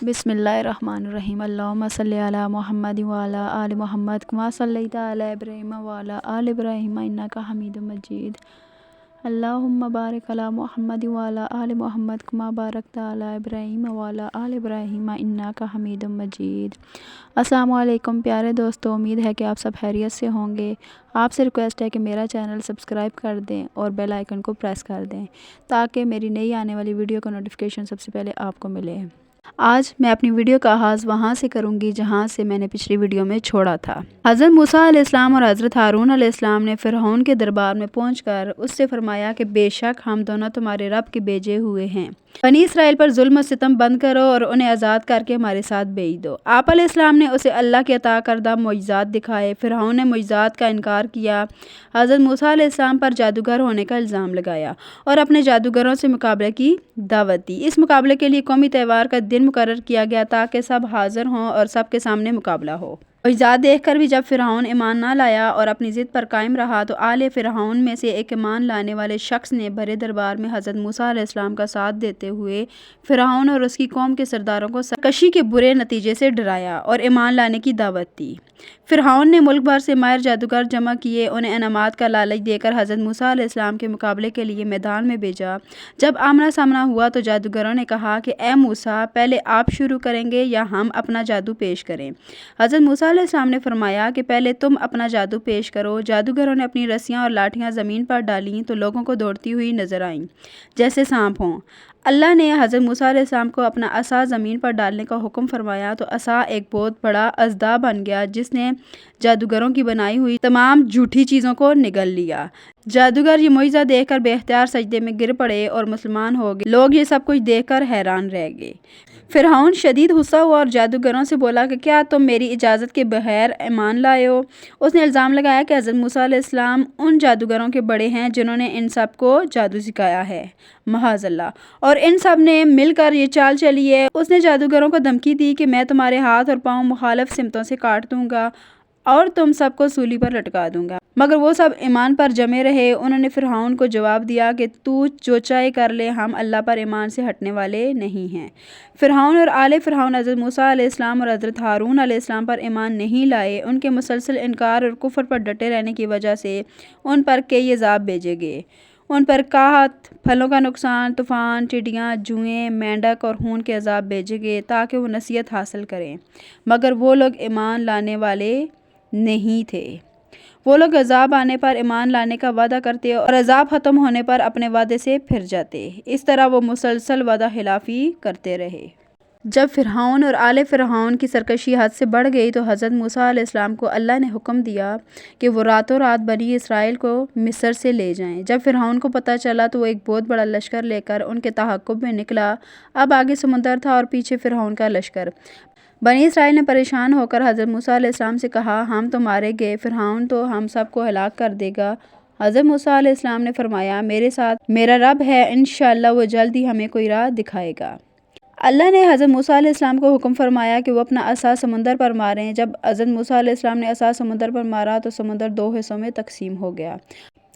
बिस्मिल्लाहिर्रहमानिर्रहीम। अल्लाहुम्मा सल्लि अला मुहम्मद व अला आलि मुहम्मद कमा सल्लैता अला इब्राहीम व अला आलि इब्राहीम इन्नका हमीदुम मजीद। अल्लाहुम्मा बारिक अला मुहम्मद व अला आलि मुहम्मद कमा बारकता अला इब्राहीम व अला आलि इब्राहीम इन्नका हमीदुम मजीद। अस्सलामु अलैकुम प्यारे दोस्तों, उम्मीद है कि आप सब खैरियत से होंगे। आपसे रिक्वेस्ट है कि मेरा चैनल सब्सक्राइब कर दें और बेल आइकन को प्रेस कर दें ताकि मेरी नई आने वाली वीडियो का नोटिफिकेशन सबसे पहले आपको मिले। आज मैं अपनी वीडियो का आगाज़ वहाँ से करूँगी जहाँ से मैंने पिछली वीडियो में छोड़ा था। हज़रत मूसा अलैहिस्सलाम और हज़रत हारून अलैहिस्सलाम ने फ़िरऔन के दरबार में पहुंचकर उससे फरमाया कि बेशक हम दोनों तुम्हारे रब के भेजे हुए हैं। बनी इसराइल पर जुल्म और सितम बंद करो और उन्हें आज़ाद करके हमारे साथ भेज दो। आप अलैहिस्सलाम ने उसे अल्लाह के अता करदा मुइज़ात दिखाए। फ़िरऔन ने मुइज़ात का इनकार किया। हज़रत मूसा अलैहिस्सलाम पर जादूगर होने का इल्ज़ाम लगाया और अपने जादूगरों से मुकाबले की दावत दी। इस मुकाबले के लिए कौमी त्यौहार का दिन मुकर्रर किया गया ताकि सब हाज़िर हों और सब के सामने मुकाबला हो। मुइज़ात देखकर भी जब फ़िरऔन ईमान ना लाया और अपनी ज़िद पर कायम रहा तो आले फ़िरऔन में से एक ईमान लाने वाले शख्स ने भरे दरबार में हज़रत मूसा अलैहिस्सलाम का साथ देते हुए फ़िरऔन और उसकी कौम के सरदारों को सरकशी के बुरे नतीजे से डराया और ईमान लाने की दावत दी। फ़िरऔन ने मुल्क भर से माहिर जादूगर जमा किए, उन्हें इनामात का लालच देकर हज़रत मूसा अलैहिस्सलाम के मुकाबले के लिए मैदान में भेजा। जब आमना सामना हुआ तो जादूगरों ने कहा कि ए मूसा, पहले आप शुरू करेंगे या हम अपना जादू पेश करें। हज़रत मूसा अलैहिस्सलाम ने फरमाया कि पहले तुम अपना जादू पेश करो। जादूगरों ने अपनी रस्सियाँ और लाठियाँ ज़मीन पर डालीं तो लोगों को दौड़ती हुई नजर आईं जैसे सांप हों। अल्लाह ने हज़रत मूसा अलैहिस्सलाम को अपना असा ज़मीन पर डालने का हुक्म फरमाया तो असा एक बहुत बड़ा अज़दा बन गया जिसने जादूगरों की बनाई हुई तमाम झूठी चीज़ों को निगल लिया। जादूगर ये मुइज़ा देखकर बेख्तियार सजदे में गिर पड़े और मुसलमान हो गए। लोग ये सब कुछ देखकर हैरान रह गए। फ़िरऔन शदीद गुस्सा हुआ और जादूगरों से बोला कि क्या तुम मेरी इजाज़त के बगैर ईमान लाए हो। उसने इल्ज़ाम लगाया कि हज़रत मूसा अलैहिस्सलाम उन जादूगरों के बड़े हैं जिन्होंने इन सब को जादू सिखाया है, महाज़ल्लाह, और इन सब ने मिलकर ये चाल चली है। उसने जादूगरों को धमकी दी कि मैं तुम्हारे हाथ और पाँव मुखालिफ सिमतों से काट दूंगा और तुम सबको सूली पर लटका दूंगा। मगर वो सब ईमान पर जमे रहे। उन्होंने फ़िरऔन को जवाब दिया कि तू जो चाहे कर ले, हम अल्लाह पर ईमान से हटने वाले नहीं हैं। फ़िरऔन और आले फ़िरऔन हज़रत मूसा अलैहिस्सलाम और हज़रत हारून अलैहिस्सलाम पर ईमान नहीं लाए। उनके मुसलसल इनकार और कुफ्र पर डटे रहने की वजह से उन पर कई अज़ाब भेजे गए। उन पर काहत, फलों का नुकसान, तूफ़ान, टिड्डियाँ, जुएँ, मेंढक और खून के अज़ाब भेजे गए ताकि वो नसीहत हासिल करें, मगर वो लोग ईमान लाने वाले नहीं थे। वो लोग अज़ाब आने पर ईमान लाने का वादा करते और अज़ाब ख़त्म होने पर अपने वादे से फिर जाते। इस तरह वो मुसलसल वादा खिलाफ़ी करते रहे। जब फ़िरऔन और आले फ़िरऔन की सरकशी हद से बढ़ गई तो हज़रत मूसा अलैहिस्सलाम को अल्लाह ने हुक्म दिया कि वो रातों रात बनी इसराइल को मिस्र से ले जाएं। जब फ़िरऔन को पता चला तो वो एक बहुत बड़ा लश्कर लेकर उनके तहक़्क़ुब में निकला। अब आगे समुंदर था और पीछे फ़िरऔन का लश्कर। बनी इसराइल ने परेशान होकर हज़रत मूसा अलैहिस्सलाम से कहा, हम तो मारे गए, फ़िरऔन तो हम सब को हलाक कर देगा। हज़रत मूसा अलैहिस्सलाम ने फरमाया, मेरे साथ मेरा रब है, इंशाअल्लाह वो जल्द ही हमें कोई राह दिखाएगा। अल्लाह ने हज़रत मूसा अलैहिस्सलाम को हुक्म फरमाया कि वो अपना असा समुंदर पर मारें। जब हज़रत मूसा अलैहिस्सलाम ने असा समुंदर पर मारा तो समुंदर दो हिस्सों में तकसीम हो गया।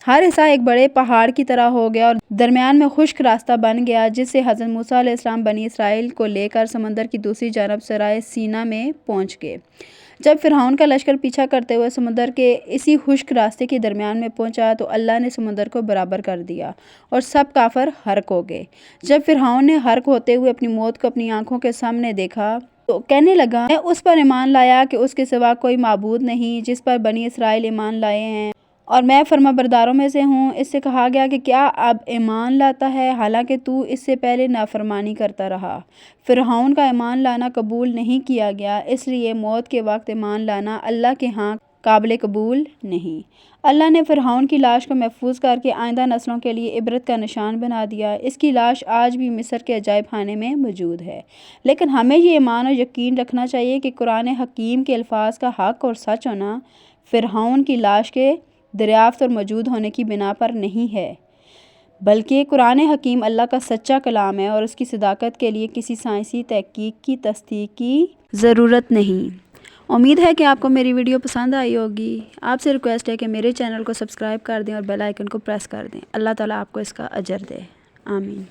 हर हिस्सा एक बड़े पहाड़ की तरह हो गया और दरमियान में खुश्क रास्ता बन गया जिससे हज़रत मूसा अलैहिस्सलाम बनी इसराइल को लेकर समंदर की दूसरी जानब सराय सीना में पहुँच गए। जब फ़िरऔन का लश्कर पीछा करते हुए समुंदर के इसी खुश्क रास्ते के दरमियान में पहुंचा तो अल्लाह ने समुंदर को बराबर कर दिया और सब काफिर हर्क हो गए। जब फ़िरऔन ने हर्क होते हुए अपनी मौत को अपनी आंखों के सामने देखा तो कहने लगा, मैं उस पर ईमान लाया कि उसके सिवा कोई माबूद नहीं जिस पर बनी इसराइल ईमान लाए हैं और मैं फरमाबरदारों में से हूँ। इससे कहा गया कि क्या अब ईमान लाता है, हालांकि तू इससे पहले नाफरमानी करता रहा। फ़िरऔन का ईमान लाना कबूल नहीं किया गया, इसलिए मौत के वक्त ईमान लाना अल्लाह के यहाँ काबिल कबूल नहीं। अल्लाह ने फ़िरऔन की लाश को महफूज करके आइंदा नस्लों के लिए इबरत का निशान बना दिया। इसकी लाश आज भी मिस्र के अजायब खाने में मौजूद है। लेकिन हमें ये ईमान और यकीन रखना चाहिए कि कुरान हकीम के अल्फाज का हक़ और सच होना फ़िरऔन की लाश के दरियाफ्त और मौजूद होने की बिना पर नहीं है, बल्कि कुरान हकीम अल्लाह का सच्चा कलाम है और उसकी सदाकत के लिए किसी साइंसी तहकीक की तस्दीक की ज़रूरत नहीं। उम्मीद है कि आपको मेरी वीडियो पसंद आई होगी। आपसे रिक्वेस्ट है कि मेरे चैनल को सब्सक्राइब कर दें और बेल आइकन को प्रेस कर दें। अल्लाह ताला आपको इसका अजर दे। आमीन।